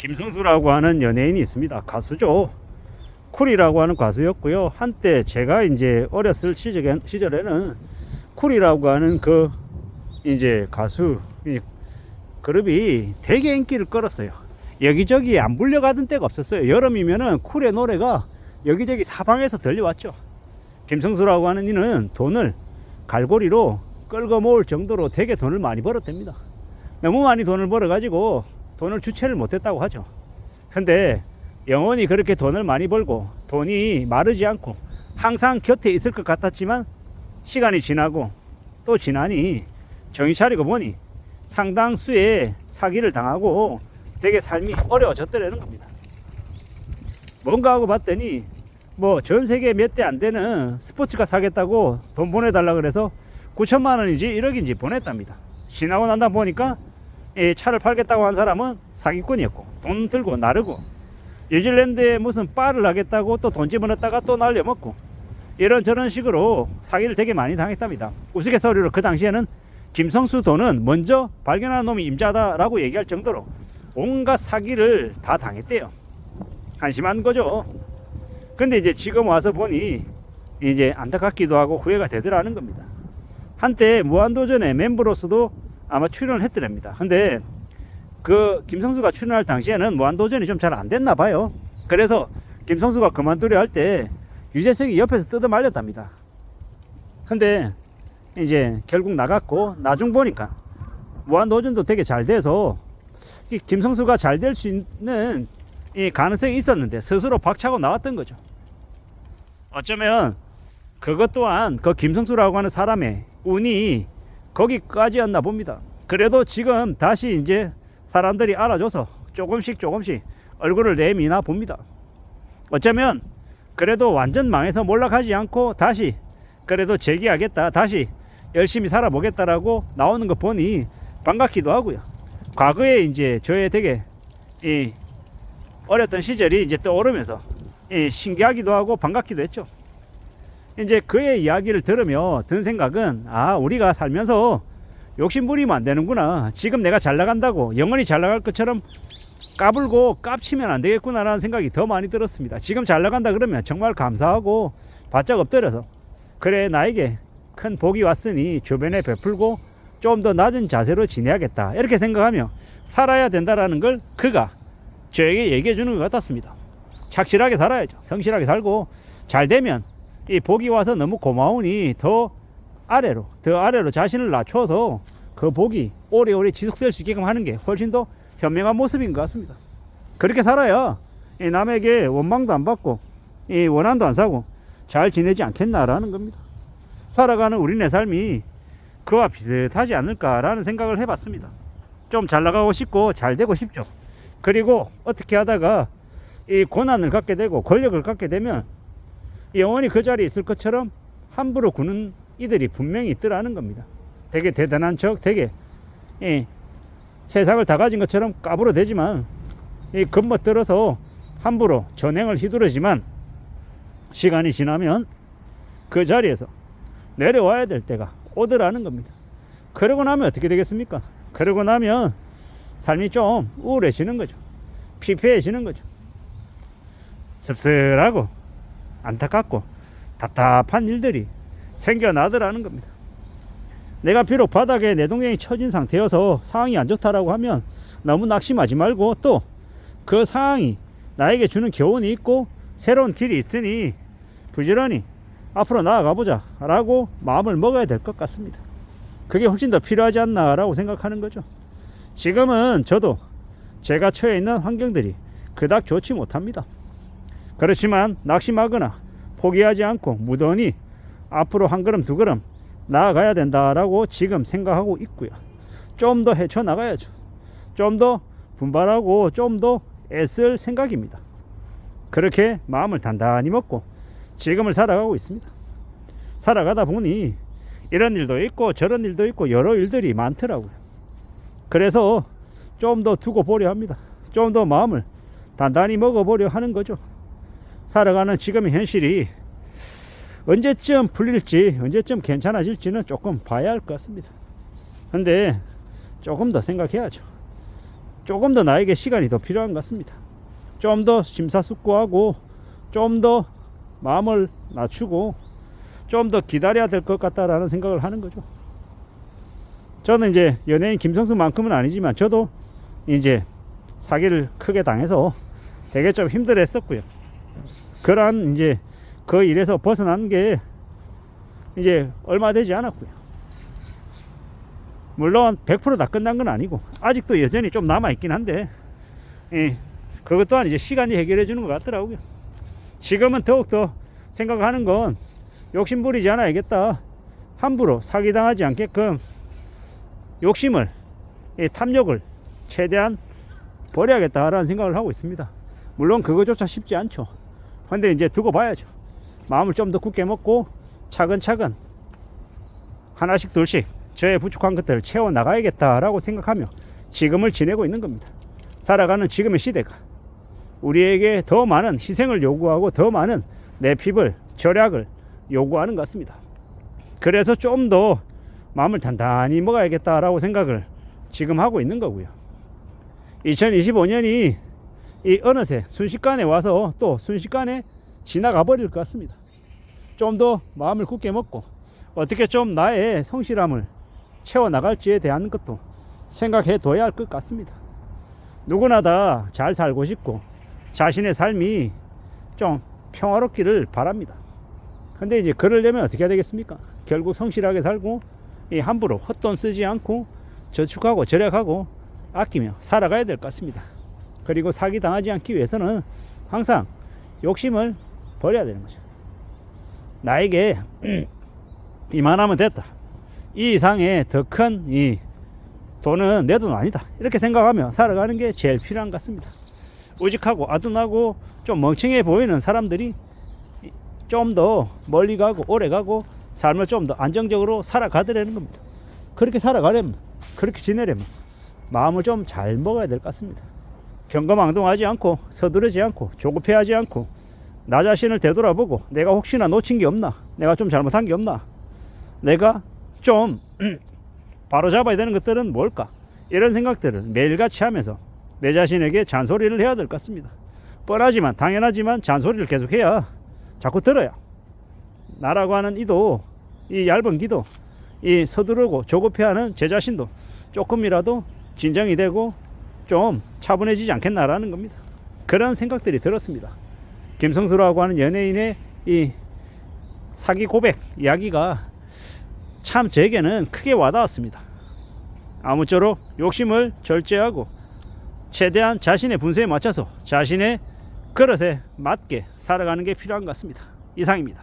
김성수라고 하는 연예인이 있습니다. 가수죠. 쿨이라고 하는 가수였고요. 한때 제가 이제 어렸을 시절에는 쿨이라고 하는 그 이제 가수 그룹이 되게 인기를 끌었어요. 여기저기 안 불려가던 때가 없었어요. 여름이면은 쿨의 노래가 여기저기 사방에서 들려왔죠. 김성수라고 하는 이는 돈을 갈고리로 끌고 모을 정도로 되게 돈을 많이 벌었답니다. 너무 많이 돈을 벌어가지고 돈을 주체를 못했다고 하죠. 근데 영원히 그렇게 돈을 많이 벌고 돈이 마르지 않고 항상 곁에 있을 것 같았지만 시간이 지나고 또 지나니 정신 차리고 보니 상당수의 사기를 당하고 되게 삶이 어려워졌더라는 겁니다. 뭔가 하고 봤더니 뭐 전 세계 몇 대 안 되는 스포츠카 사겠다고 돈 보내달라 그래서 9천만 원인지 1억인지 보냈답니다. 지나고 난다 보니까 차를 팔겠다고 한 사람은 사기꾼이었고 돈 들고 나르고 뉴질랜드에 무슨 바를 하겠다고 또 돈 집어넣었다가 또 날려먹고 이런저런 식으로 사기를 되게 많이 당했답니다. 우스갯소리로 그 당시에는 김성수 돈은 먼저 발견한 놈이 임자다라고 얘기할 정도로 온갖 사기를 다 당했대요. 한심한 거죠. 근데 이제 지금 와서 보니 이제 안타깝기도 하고 후회가 되더라는 겁니다. 한때 무한도전의 멤버로서도 아마 출연을 했더랍니다. 근데 그 김성수가 출연할 당시에는 무한도전이 좀 잘 안 됐나 봐요. 그래서 김성수가 그만두려 할 때 유재석이 옆에서 뜯어 말렸답니다. 근데 이제 결국 나갔고 나중 보니까 무한도전도 되게 잘 돼서 김성수가 잘 될 수 있는 이 가능성이 있었는데 스스로 박차고 나왔던 거죠. 어쩌면 그것 또한 그 김성수라고 하는 사람의 운이 거기까지였나 봅니다. 그래도 지금 다시 이제 사람들이 알아줘서 조금씩 얼굴을 내미나 봅니다. 어쩌면 그래도 완전 망해서 몰락하지 않고 다시 그래도 재기하겠다, 다시 열심히 살아보겠다라고 나오는 거 보니 반갑기도 하고요. 과거에 이제 저의 되게 이 어렸던 시절이 이제 떠오르면서 신기하기도 하고 반갑기도 했죠. 이제 그의 이야기를 들으며 든 생각은 우리가 살면서 욕심 부리면 안 되는구나. 지금 내가 잘 나간다고 영원히 잘 나갈 것처럼 까불고 깝치면 안 되겠구나라는 생각이 더 많이 들었습니다. 지금 잘 나간다 그러면 정말 감사하고 바짝 엎드려서 그래 나에게 큰 복이 왔으니 주변에 베풀고 좀 더 낮은 자세로 지내야겠다 이렇게 생각하며 살아야 된다라는 걸 그가 저에게 얘기해 주는 것 같았습니다. 착실하게 살아야죠. 성실하게 살고 잘 되면 이 복이 와서 너무 고마우니 더 아래로 자신을 낮춰서 그 복이 오래오래 지속될 수 있게끔 하는 게 훨씬 더 현명한 모습인 것 같습니다. 그렇게 살아야 남에게 원망도 안 받고 원한도 안 사고 잘 지내지 않겠나라는 겁니다. 살아가는 우리네 삶이 그와 비슷하지 않을까라는 생각을 해봤습니다. 좀 잘 나가고 싶고 잘 되고 싶죠. 그리고 어떻게 하다가 이 고난을 갖게 되고 권력을 갖게 되면 영원히 그 자리에 있을 것처럼 함부로 구는 이들이 분명히 있더라는 겁니다. 되게 대단한 척, 되게 세상을 다 가진 것처럼 까불어대지만 겁먹들어서 함부로 전행을 휘두르지만 시간이 지나면 그 자리에서 내려와야 될 때가 오더라는 겁니다. 그러고 나면 어떻게 되겠습니까? 그러고 나면 삶이 좀 우울해지는 거죠. 피폐해지는 거죠. 씁쓸하고 안타깝고 답답한 일들이 생겨나더라는 겁니다. 내가 비록 바닥에 내동댕이 처진 상태여서 상황이 안 좋다라고 하면 너무 낙심하지 말고 또 그 상황이 나에게 주는 교훈이 있고 새로운 길이 있으니 부지런히 앞으로 나아가 보자 라고 마음을 먹어야 될 것 같습니다. 그게 훨씬 더 필요하지 않나 라고 생각하는 거죠. 지금은 저도 제가 처해 있는 환경들이 그닥 좋지 못합니다. 그렇지만 낙심하거나 포기하지 않고 무던히 앞으로 한 걸음 두 걸음 나아가야 된다라고 지금 생각하고 있고요. 좀 더 헤쳐나가야죠. 좀 더 분발하고 좀 더 애쓸 생각입니다. 그렇게 마음을 단단히 먹고 지금을 살아가고 있습니다. 살아가다 보니 이런 일도 있고 저런 일도 있고 여러 일들이 많더라고요. 그래서 좀 더 두고 보려 합니다. 좀 더 마음을 단단히 먹어보려 하는 거죠. 살아가는 지금의 현실이 언제쯤 풀릴지 언제쯤 괜찮아질지는 조금 봐야 할 것 같습니다. 근데 조금 더 생각해야죠. 조금 더 나에게 시간이 더 필요한 것 같습니다. 좀 더 심사숙고하고 좀 더 마음을 낮추고 좀 더 기다려야 될 것 같다라는 생각을 하는 거죠. 저는 이제 연예인 김성수만큼은 아니지만 저도 이제 사기를 크게 당해서 되게 좀 힘들었었고요. 그러한 이제 그 일에서 벗어난 게 이제 얼마 되지 않았고요. 물론 100%다 끝난 건 아니고 아직도 여전히 좀 남아있긴 한데 그것 또한 이제 시간이 해결해 주는 것 같더라고요. 지금은 더욱더 생각하는 건 욕심부리지 않아야겠다. 함부로 사기당하지 않게끔 욕심을, 탐욕을 최대한 버려야겠다라는 생각을 하고 있습니다. 물론 그거조차 쉽지 않죠. 근데 이제 두고 봐야죠. 마음을 좀 더 굳게 먹고 차근차근 하나씩 둘씩 저의 부족한 것들을 채워 나가야겠다라고 생각하며 지금을 지내고 있는 겁니다. 살아가는 지금의 시대가 우리에게 더 많은 희생을 요구하고 더 많은 내 피부를 절약을 요구하는 것 같습니다. 그래서 좀 더 마음을 단단히 먹어야겠다라고 생각을 지금 하고 있는 거고요. 2025년이 이 어느새 순식간에 와서 또 순식간에 지나가 버릴 것 같습니다. 좀 더 마음을 굳게 먹고 어떻게 좀 나의 성실함을 채워나갈지에 대한 것도 생각해 둬야 할 것 같습니다. 누구나 다 잘 살고 싶고 자신의 삶이 좀 평화롭기를 바랍니다. 근데 이제 그러려면 어떻게 해야 되겠습니까? 결국 성실하게 살고 함부로 헛돈 쓰지 않고 저축하고 절약하고 아끼며 살아가야 될 것 같습니다. 그리고 사기당하지 않기 위해서는 항상 욕심을 버려야 되는 거죠. 나에게 이만하면 됐다. 이 이상의 더 큰 이 돈은 내 돈 아니다. 이렇게 생각하며 살아가는 게 제일 필요한 것 같습니다. 우직하고 아둔하고 좀 멍청해 보이는 사람들이 좀 더 멀리 가고 오래 가고 삶을 좀 더 안정적으로 살아가더라는 겁니다. 그렇게 살아가려면, 그렇게 지내려면 마음을 좀 잘 먹어야 될 것 같습니다. 경거망동하지 않고 서두르지 않고 조급해하지 않고 나 자신을 되돌아보고 내가 혹시나 놓친 게 없나, 내가 좀 잘못한 게 없나, 내가 좀 바로잡아야 되는 것들은 뭘까, 이런 생각들을 매일같이 하면서 내 자신에게 잔소리를 해야 될 것 같습니다. 뻔하지만 당연하지만 잔소리를 계속해야 자꾸 들어야 나라고 하는 이도, 이 얇은 기도, 이 서두르고 조급해하는 제 자신도 조금이라도 진정이 되고 좀 차분해지지 않겠나라는 겁니다. 그런 생각들이 들었습니다. 김성수라고 하는 연예인의 이 사기 고백 이야기가 참 제게는 크게 와닿았습니다. 아무쪼록 욕심을 절제하고 최대한 자신의 분수에 맞춰서 자신의 그릇에 맞게 살아가는 게 필요한 것 같습니다. 이상입니다.